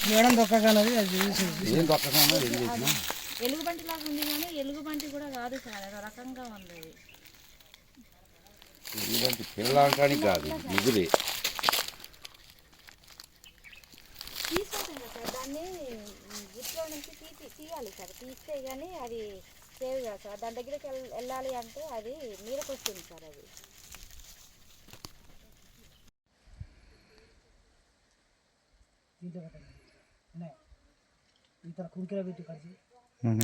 Madam దొక్కగలది ఏం దొక్కకుండా ఏం చేసినా ఎలుగుబంటి లాగా ఉంది కానీ ఎలుగుబంటి కూడా కాదు సార్ అదో రకంగా ఉంది. ఎలుగుబంటి పిల్ల అంటానికి కాదు ముగ్గురే తీసుకుంటాం సార్. దాన్ని గుట్లో నుంచి తీయాలి సార్. తీస్తే కానీ అది సేవ్ కాదు సార్. దాని దగ్గరికి వెళ్ళాలి అంటే అది నీడకు వస్తుంది సార్.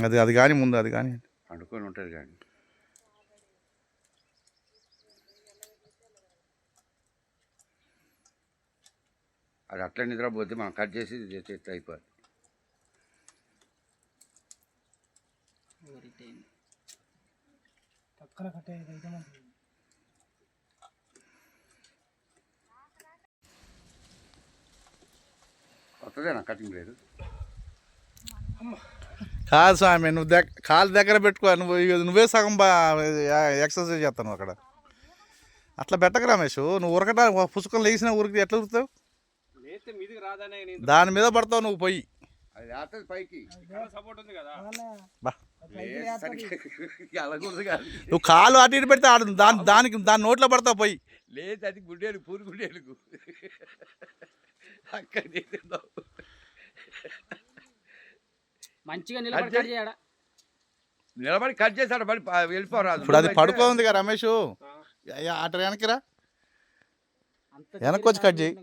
అది అది కానీ ముందు అది కానీ పండుకొని ఉంటుంది కానీ అది అట్లా నిద్రపోతే మనం కట్ చేసి చేస్తే అయిపోద్ది. పక్కన కట్టేది వస్తుందేనా కటింగ్ లేదు. కాదు స్వామి, నువ్వు కాలు దగ్గర పెట్టుకో. నువ్వే సగం ఎక్సర్సైజ్ చేస్తాను అక్కడ. అట్లా పెట్టక రమేష్, నువ్వు ఉరకటా పుస్తకం లేచిన ఊరికి ఎట్లా ఉరుకుతావు? దాని మీద పడతావు నువ్వు పోయి. అది రాత్రి పైకి నువ్వు కాలు అటు ఇటు పెడితే ఆడు దాని నోట్లో పడతావు పోయి. లేదు అది గుడ్డేలు పూరి గుడ్డేలుకు అక్కడ మంచిగా నిలబడి కట్ చేశాడు మరి వెళ్ళిపోరాదు. ఇప్పుడు అది పడుకో ఉంది కదా రమేష్, అటు వెనక్కిరా, వెనక్కి వచ్చి కట్ చేయి.